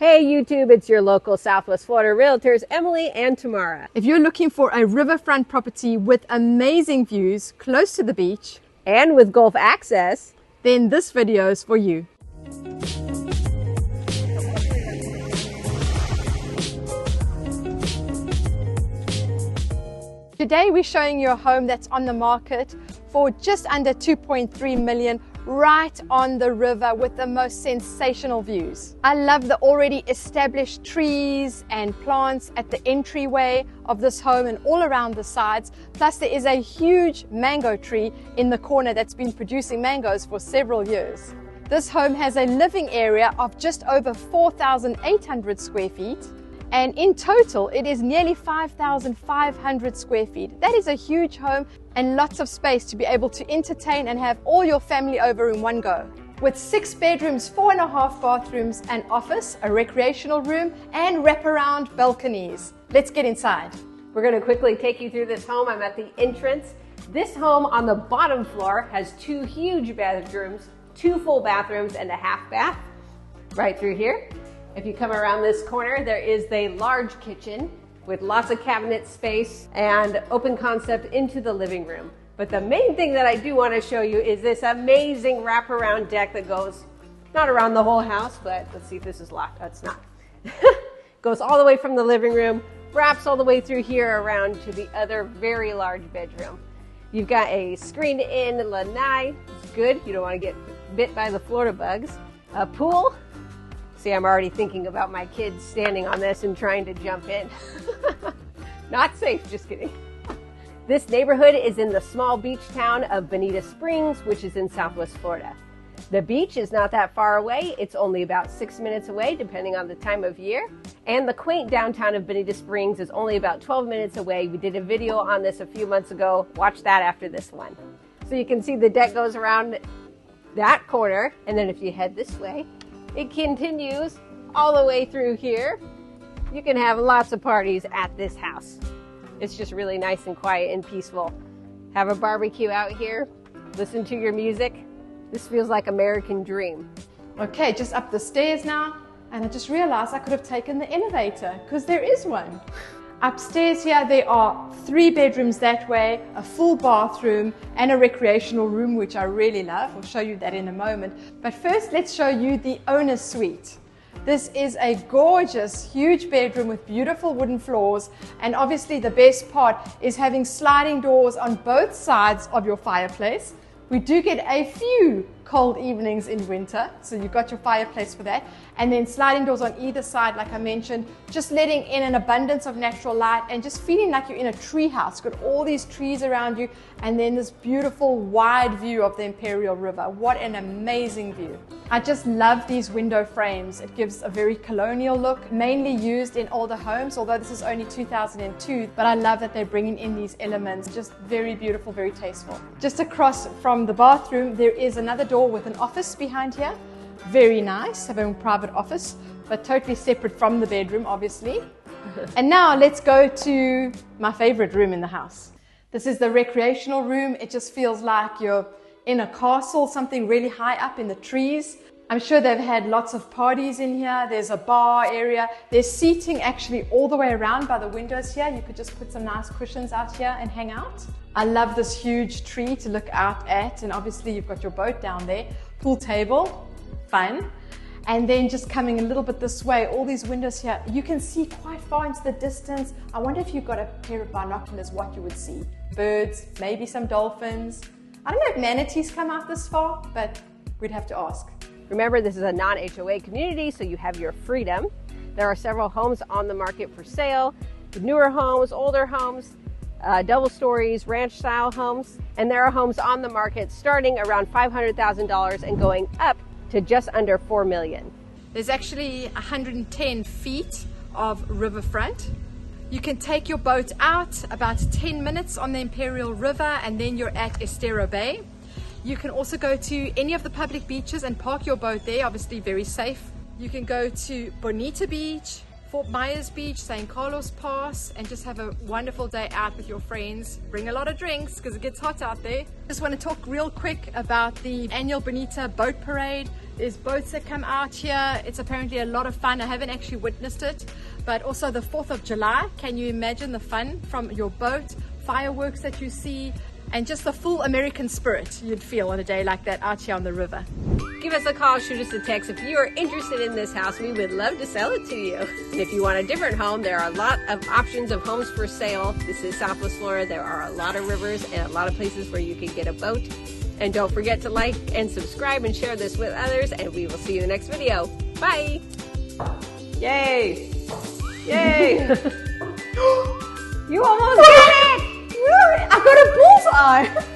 Hey YouTube, it's your local Southwest Florida realtors, Emily and Tamara. If you're looking for a riverfront property with amazing views close to the beach and with Gulf access, then this video is for you. Today we're showing you a home that's on the market for just under 2.3 million right on the river with the most sensational views. I love the already established trees and plants at the entryway of this home and all around the sides. Plus there is a huge mango tree in the corner that's been producing mangoes for several years. This home has a living area of just over 4,800 square feet. And in total, it is nearly 5,500 square feet. That is a huge home and lots of space to be able to entertain and have all your family over in one go. With 6 bedrooms, 4.5 bathrooms, an office, a recreational room, and wraparound balconies. Let's get inside. We're going to quickly take you through this home. I'm at the entrance. This home on the bottom floor has 2 huge bedrooms, 2 full bathrooms, and a half bath. Right through here. If you come around this corner, there is a large kitchen with lots of cabinet space and open concept into the living room. But the main thing that I do want to show you is this amazing wraparound deck that goes not around the whole house, but let's see if this is locked. Oh, it's not. Goes all the way from the living room, wraps all the way through here around to the other very large bedroom. You've got a screened-in lanai. It's good. You don't want to get bit by the Florida bugs. A pool. See, I'm already thinking about my kids standing on this and trying to jump in. Not safe, just kidding. This neighborhood is in the small beach town of Bonita Springs, which is in Southwest Florida. The beach is not that far away. It's only about 6 minutes away, depending on the time of year. And the quaint downtown of Bonita Springs is only about 12 minutes away. We did a video on this a few months ago. Watch that after this one. So you can see the deck goes around that corner, and then if you head this way, it continues all the way through here. You can have lots of parties at this house. It's just really nice and quiet and peaceful. Have a barbecue out here, listen to your music. This feels like American dream. Okay, just up the stairs now, and I just realized I could have taken the elevator because there is one. Upstairs here, there are 3 bedrooms that way, a full bathroom and a recreational room, which I really love. I'll show you that in a moment. But first, let's show you the owner's suite. This is a gorgeous, huge bedroom with beautiful wooden floors. And obviously the best part is having sliding doors on both sides of your fireplace. We do get a few cold evenings in winter, so you've got your fireplace for that. And then sliding doors on either side, like I mentioned, just letting in an abundance of natural light and just feeling like you're in a tree house. Got all these trees around you and then this beautiful wide view of the Imperial River. What an amazing view. I just love these window frames. It gives a very colonial look, mainly used in older homes, although this is only 2002, but I love that they're bringing in these elements. Just very beautiful, very tasteful. Just across from the bathroom, there is another door with an office behind here. Very nice, having a private office, but totally separate from the bedroom, obviously. And now let's go to my favorite room in the house. This is the recreational room. It just feels like you're in a castle, something really high up in the trees. I'm sure they've had lots of parties in here. There's a bar area. There's seating actually all the way around by the windows here. You could just put some nice cushions out here and hang out. I love this huge tree to look out at, and obviously you've got your boat down there. Pool table, fun. And then just coming a little bit this way, all these windows here, you can see quite far into the distance. I wonder if you've got a pair of binoculars, what you would see. Birds, maybe some dolphins. I don't know if manatees come out this far, but we'd have to ask. Remember, this is a non-HOA community, so you have your freedom. There are several homes on the market for sale, newer homes, older homes, double stories, ranch style homes, and there are homes on the market starting around $500,000 and going up to just under $4 million. There's actually 110 feet of riverfront. You can take your boat out about 10 minutes on the Imperial River and then you're at Estero Bay. You can also go to any of the public beaches and park your boat there, obviously very safe. You can go to Bonita Beach, Fort Myers Beach, St. Carlos Pass, and just have a wonderful day out with your friends. Bring a lot of drinks because it gets hot out there. Just want to talk real quick about the annual Bonita Boat Parade. There's boats that come out here. It's apparently a lot of fun. I haven't actually witnessed it, but also the 4th of July. Can you imagine the fun from your boat, fireworks that you see, and just the full American spirit you'd feel on a day like that out here on the river. Give us a call, shoot us a text. If you are interested in this house, we would love to sell it to you. And if you want a different home, there are a lot of options of homes for sale. This is Southwest Florida. There are a lot of rivers and a lot of places where you can get a boat. And don't forget to like and subscribe and share this with others, and we will see you in the next video. Bye! Yay! Yay! You almost did it! Really? I got a bullseye!